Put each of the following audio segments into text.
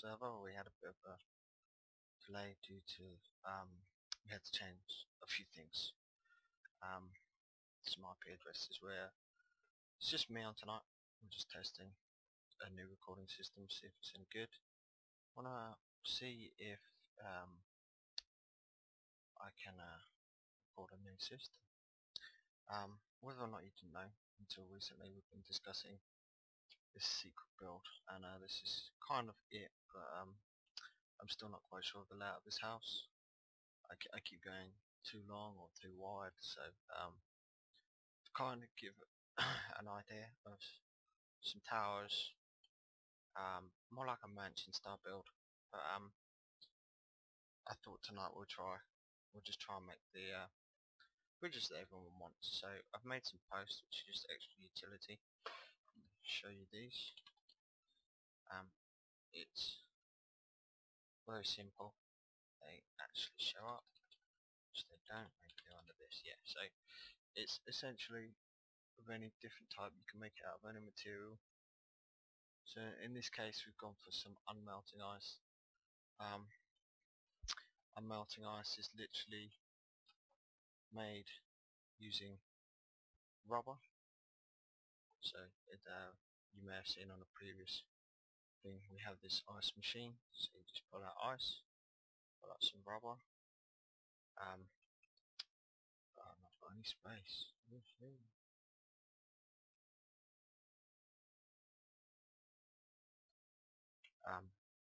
server we had a bit of a delay due to we had to change a few things. Some IP addresses where it's just me on tonight. I'm just testing a new recording system, see if it's any good. Wanna see if I can record a new system. Whether or not you didn't know, until recently we've been discussing this secret build, and this is kind of it, but I'm still not quite sure of the layout of this house. I keep going too long or too wide, so to kind of give an idea of some towers, more like a mansion style build, but I thought tonight we'll just try and make the bridges that everyone wants. So I've made some posts which are just extra utility. I'll show you these. It's very simple. They actually show up, which they don't. They go under this. Yeah. So it's essentially of any different type. You can make it out of any material. So in this case, we've gone for some unmelting ice. Unmelting ice is literally made using rubber. So you may have seen on a previous thing, we have this ice machine. So you just pull out ice, pull out some rubber. I've not got any space.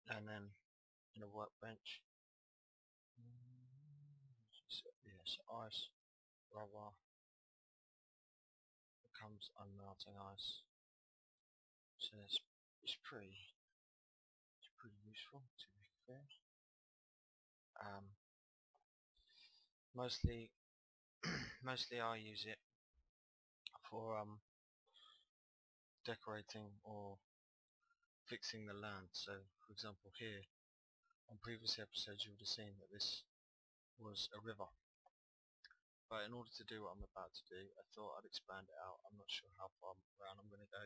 And then in a workbench, yes, ice, rubber becomes unmelting ice. So it's pretty useful, to be fair. Mostly I use it for decorating or fixing the land. So for example here, on previous episodes you would have seen that this was a river, but in order to do what I'm about to do, I thought I'd expand it out. I'm not sure how far around I'm going to go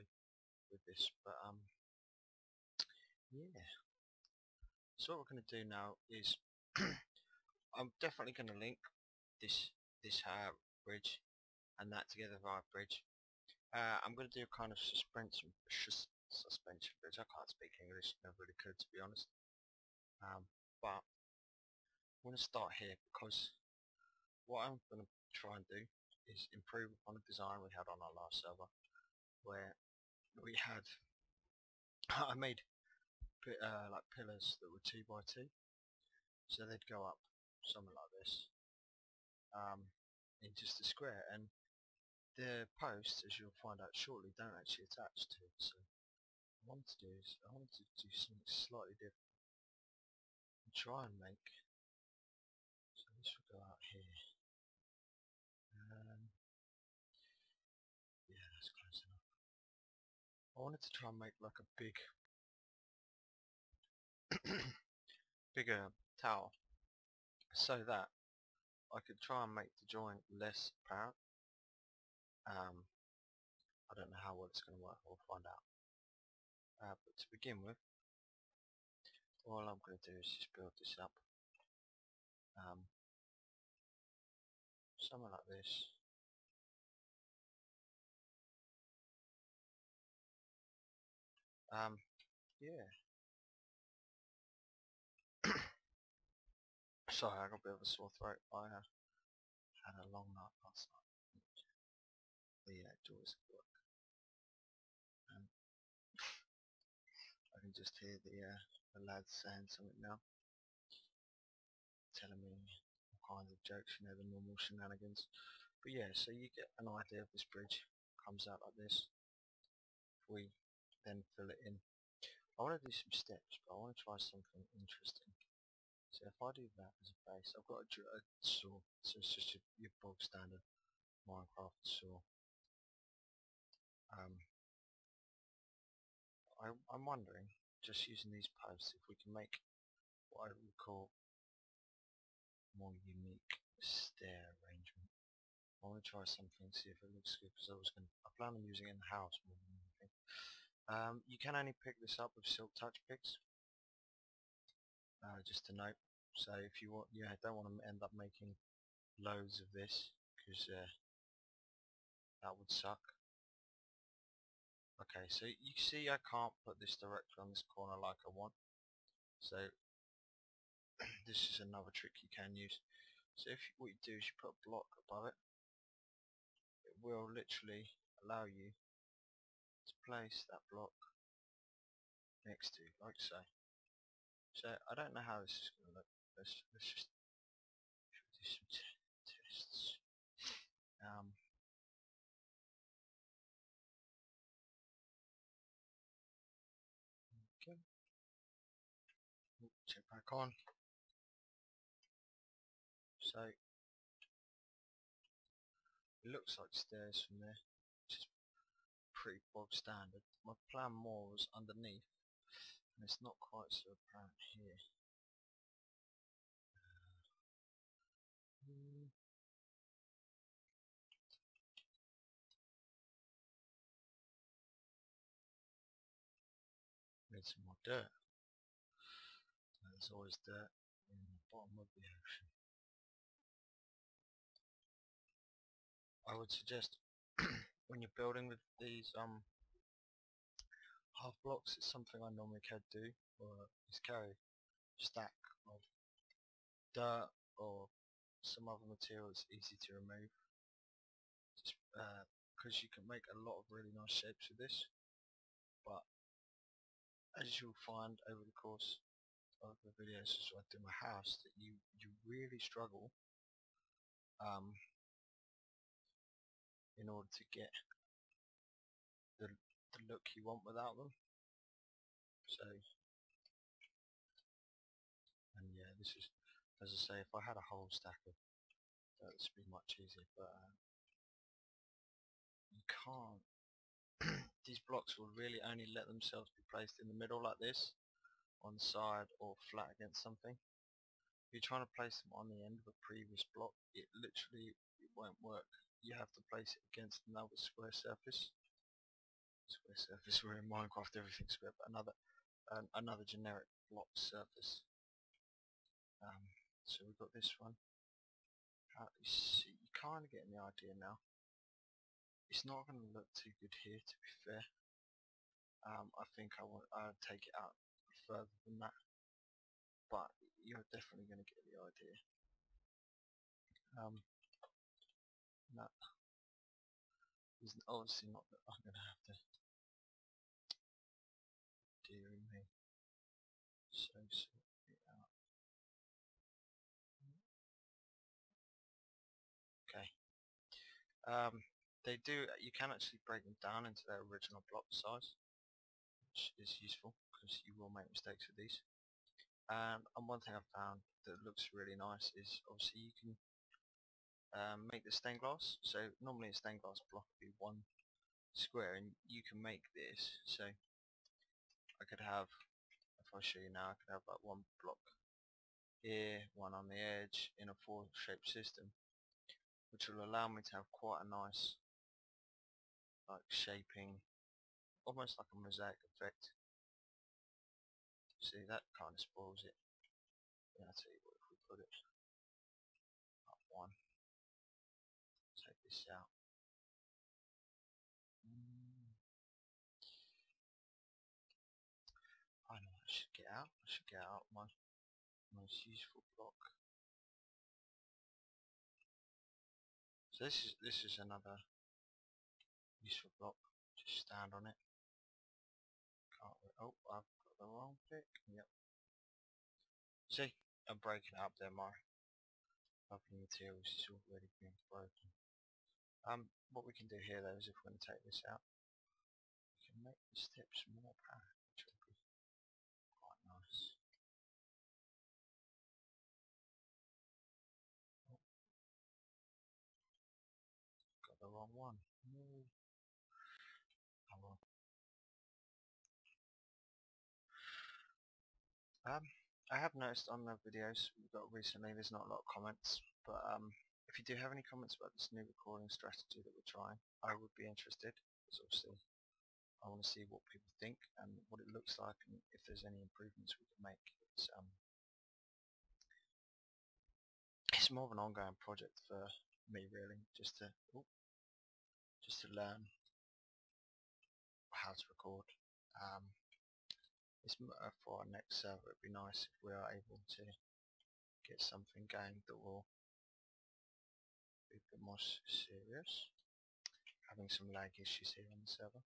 with this, but yeah. So what we're going to do now is I'm definitely going to link this bridge and that together via bridge. I'm going to do a kind of suspension bridge. I can't speak English, never really could, to be honest. But I'm going to start here because what I'm going to try and do is improve upon the design we had on our last server, where we had I made like pillars that were 2 by 2, so they'd go up something like this in just a square, and the posts, as you'll find out shortly, don't actually attach to it. So what I wanted to do is I wanted to do something slightly different and try and make, so this will go out here, yeah, that's close enough. I wanted to try and make like a bigger tower, so that I could try and make the joint less apparent. I don't know how well it's going to work, we'll find out. But to begin with, all I'm going to do is just build this up. Something like this. Yeah. Sorry, I got a bit of a sore throat. I had a long night last night. The doors at work. I can just hear the lads saying something now, telling me all kinds of jokes, you know, the normal shenanigans. But yeah, so you get an idea of this bridge. Comes out like this. We then fill it in. I want to do some steps, but I want to try something interesting. So if I do that as a base, I've got a saw, so it's just your bog standard Minecraft saw. I'm wondering, just using these posts, if we can make what I would call more unique stair arrangement. I want to try something, see if it looks good, because I plan on using it in the house more than anything. You can only pick this up with silk touch picks, just to note. So if you want, don't want to end up making loads of this, because that would suck. Okay, so you see I can't put this directly on this corner like I want. So this is another trick you can use. So if what you do is you put a block above it, it will literally allow you to place that block next to, like so. So I don't know how this is going to look. Let's just do some tests. Okay. Check back on. So it looks like stairs from there, which is pretty bog standard. My plan more was underneath, and it's not quite so apparent here. Need some more dirt. There's always dirt in the bottom of the ocean. I would suggest when you're building with these half blocks, it's something I normally do, is carry a stack of dirt or some other material that's easy to remove, just because you can make a lot of really nice shapes with this, but as you'll find over the course of the videos as I do my house, that you really struggle in order to get the look you want without them. So, and yeah, this is, as I say, if I had a whole stack of that, this would be much easier, but you can't. These blocks will really only let themselves be placed in the middle like this, on the side, or flat against something. If you're trying to place them on the end of a previous block, it won't work. You have to place it against another square surface. Where in Minecraft everything's square, but another generic block surface. So we've got this one. You see, you kind of getting the idea now. It's not going to look too good here, to be fair. I think I'd take it out further than that, but you're definitely going to get the idea. That is obviously not that I'm going to have to. Dear me. So sort it out. Okay. You can actually break them down into their original block size, which is useful because you will make mistakes with these. And one thing I've found that looks really nice is obviously you can make the stained glass. So normally a stained glass block would be one square, and you can make this. So I could have, if I show you now, I could have like one block here, one on the edge, in a four-shaped system, which will allow me to have quite a nice like shaping, almost like a mosaic effect. See, that kind of spoils it. Yeah, I'll tell you what, if we put it up one, take this out. I know I should get out. I should get out my most useful block. So this is another useful block. Just stand on it. Can't wait. Oh, I've got the wrong pick. Yep. See, I'm breaking it up there. My lovely materials is already being broken. What we can do here though is if we're going to take this out, we can make the steps more apparent, which will be quite nice. Oh, got the wrong one. No. Oh, well. I have noticed on the videos we've got recently there's not a lot of comments, but if you do have any comments about this new recording strategy that we're trying, I would be interested, because obviously I want to see what people think and what it looks like, and if there's any improvements we can make. is more of an ongoing project for me really, just to learn how to record. For our next server, it'd be nice if we are able to get something going that will be a bit more serious. Having some lag issues here on the server.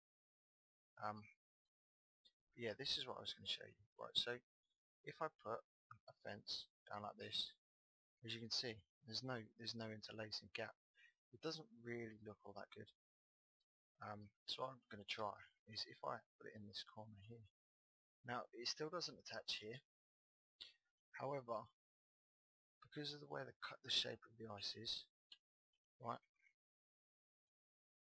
Yeah, this is what I was going to show you. Right, so if I put a fence down like this, as you can see, there's no interlacing gap. It doesn't really look all that good. So what I'm going to try is if I put it in this corner here. Now it still doesn't attach here. However, because of the way the shape of the ice is, right,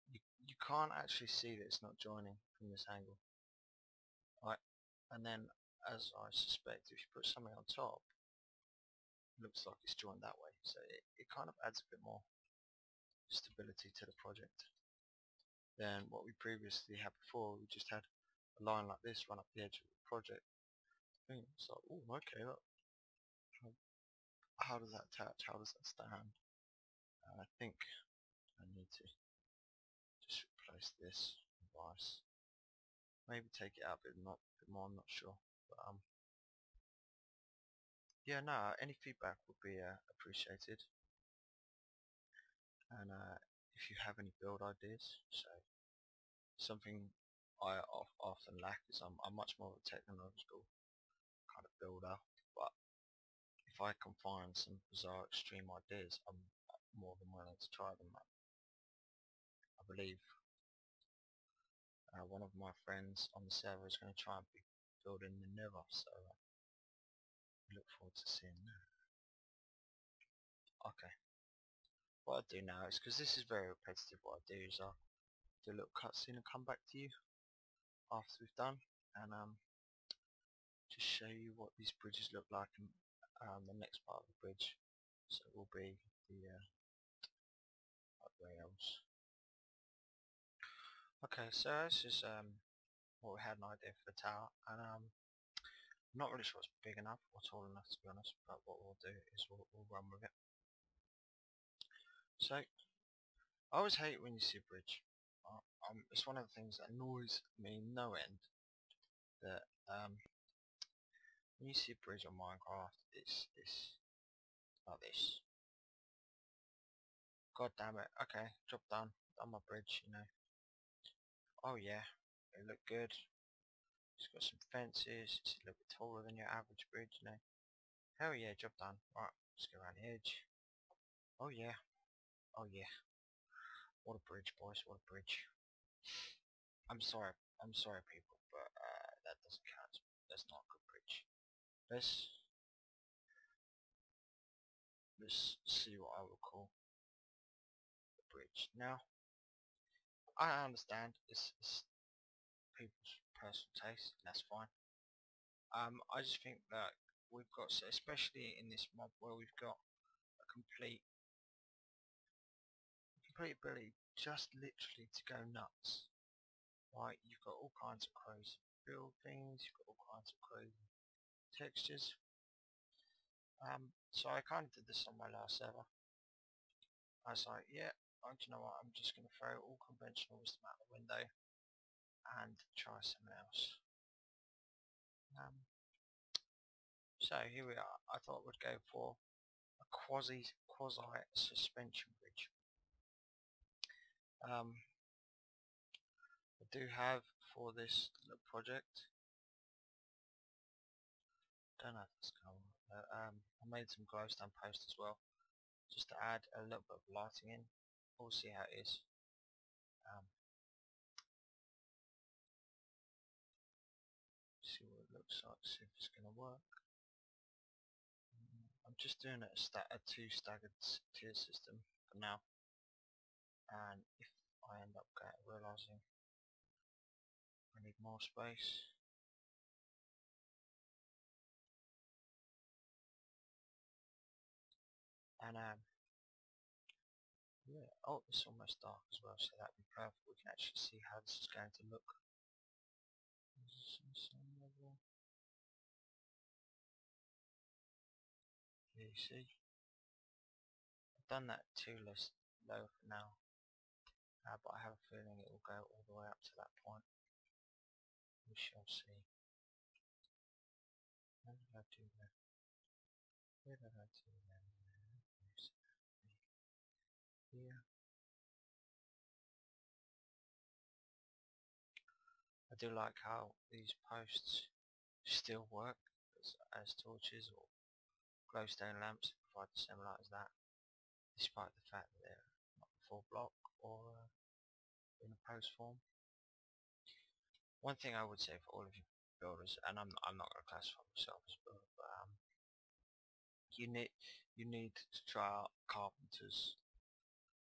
you can't actually see that it's not joining from this angle. Right, and then as I suspect, if you put something on top, it looks like it's joined that way. So it kind of adds a bit more stability to the project than what we previously had before. We just had a line like this run up the edge of the project. It's like, oh, okay, look. How does that attach? How does that stand? I think I need to just replace this with ice. Maybe take it out a bit more, I'm not sure. But yeah, no, any feedback would be appreciated. And if you have any build ideas, so something I often lack is I'm much more of a technological kind of builder, but if I can find some bizarre extreme ideas, I'm more than willing to try them. I believe one of my friends on the server is going to try and be building the Nether, so I look forward to seeing that. Okay, what I do now is, because this is very repetitive, what I do is I do a little cutscene and come back to you after we've done, and just show you what these bridges look like in the next part of the bridge. So it will be the rails. Okay, so this is what we had an idea for the tower, and I'm not really sure it's big enough or tall enough to be honest, but what we'll do is we'll run with it. So I always hate when you see a bridge. It's one of the things that annoys me no end, that when you see a bridge on Minecraft, it's like this. God damn it. Okay, job done. Done my bridge, you know. Oh yeah, it looked good. It's got some fences. It's a little bit taller than your average bridge, you know. Hell yeah, job done. Right, let's go around the edge. Oh yeah. Oh yeah. What a bridge, boys. What a bridge. I'm sorry people, but that doesn't count. That's not a good bridge. Let's see what I will call the bridge. Now, I understand it's people's personal taste, and that's fine. I just think that we've got, especially in this mob where we've got a complete ability just literally to go nuts. Right, you've got all kinds of crazy build things, you've got all kinds of crazy textures. So I kind of did this on my last server. I was like, yeah, do you know what, I'm just going to throw all conventional wisdom out the window and try something else. So here we are. I thought we'd go for a quasi suspension bridge. I do have for this little project, don't know if it's going to work, I made some glowstone posts as well, just to add a little bit of lighting in. We'll see how it is. See what it looks like, see if it's going to work. I'm just doing a two staggered tier system for now, and if I end up realising I need more space, and yeah, oh, it's almost dark as well, so that'd be perfect. We can actually see how this is going to look. Here you see, done that too low for now, but I have a feeling it will go all the way up to that point. We shall see. When did I do that? Where did I do that? Here. I do like how these posts still work as torches or glowstone lamps, provide the same light as that, despite the fact that they're not a full block or in a post form. One thing I would say for all of you builders, and I'm not going to classify myself as a builder, but you need to try out Carpenter's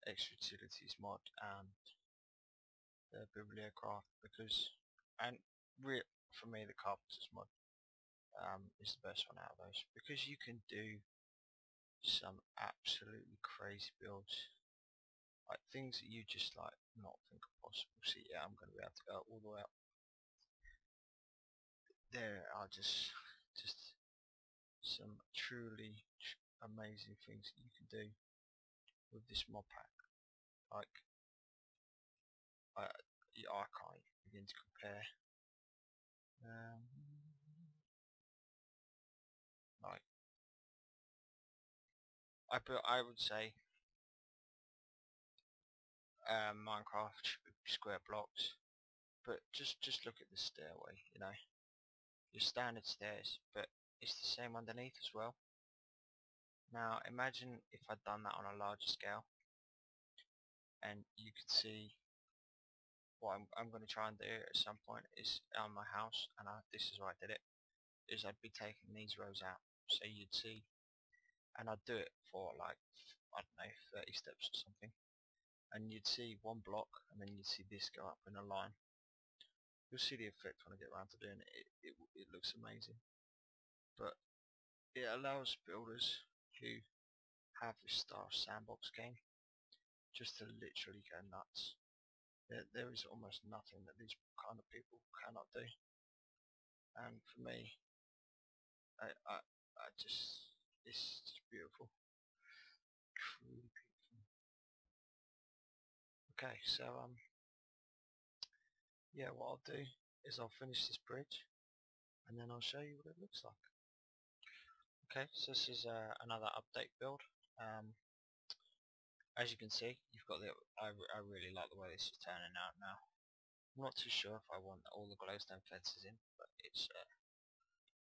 Extra Utilities mod and the Bibliocraft, because, and for me the Carpenter's mod is the best one out of those, because you can do some absolutely crazy builds, like things that you just like not think are possible. See, yeah, I'm going to be able to go all the way up. There are just some truly amazing things that you can do with this mod pack. Like, I can't begin to compare. Like, I would say Minecraft square blocks, but just look at the stairway. You know, your standard stairs, but it's the same underneath as well. Now imagine if I'd done that on a larger scale, and you could see what I'm going to try and do at some point is on my house, and this is why I did it, is I'd be taking these rows out, so you'd see, and I'd do it for like, I don't know, 30 steps or something, and you'd see one block, and then you'd see this go up in a line. You'll see the effect when I get around to doing it. It looks amazing, but it allows builders who have this Star Sandbox game just to literally go nuts. There is almost nothing that these kind of people cannot do, and for me, I just, it's just beautiful, truly beautiful. Okay, so yeah, what I'll do is I'll finish this bridge, and then I'll show you what it looks like. Okay, so this is another update build. As you can see, you've got the. I really like the way this is turning out now. I'm not too sure if I want all the glowstone fences in, but it's.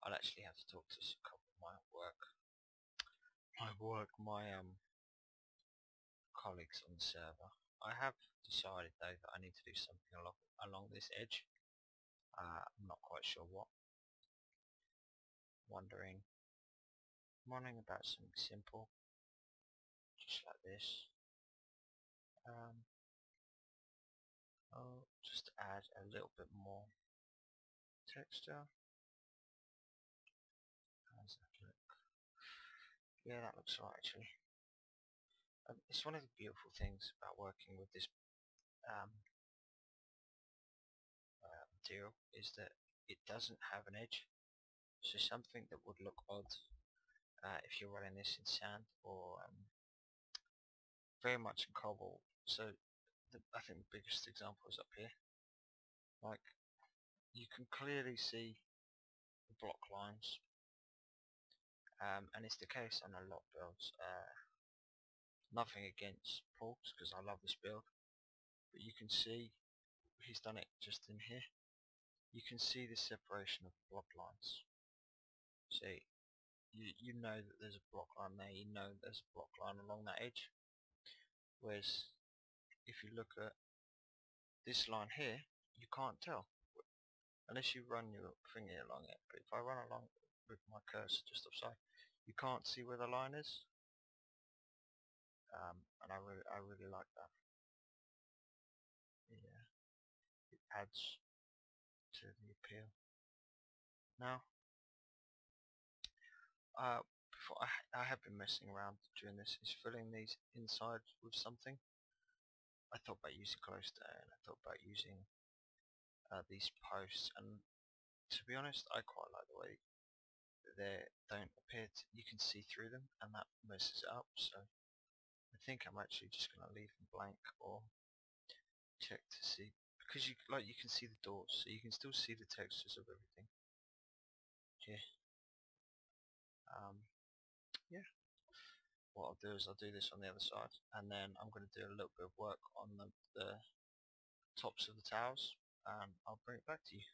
I'll actually have to talk to a couple of my colleagues on the server. I have decided though that I need to do something along this edge. I'm not quite sure what. Wondering about something simple, just like this. I'll just add a little bit more texture. How does that look? Yeah, that looks right actually. It's one of the beautiful things about working with this material is that it doesn't have an edge. So something that would look odd if you're running this in sand or very much in cobble. So I think the biggest example is up here. Like, you can clearly see the block lines, and it's the case on a lot of builds. Nothing against Paul's, because I love this build, but you can see he's done it just in here. You can see the separation of block lines. See, you know that there's a block line there, you know there's a block line along that edge. Whereas if you look at this line here, you can't tell unless you run your finger along it. But if I run along with my cursor just offside, you can't see where the line is, and I really like that. Yeah, it adds to the appeal. Now, before I have been messing around during this, is filling these inside with something. I thought about using glowstone, I thought about using these posts, and to be honest, I quite like the way they don't appear to, you can see through them, and that messes it up. So I think I'm actually just going to leave them blank or check to see, because you can see the doors, so you can still see the textures of everything here. Yeah, what I'll do is I'll do this on the other side, and then I'm going to do a little bit of work on the tops of the towers, and I'll bring it back to you.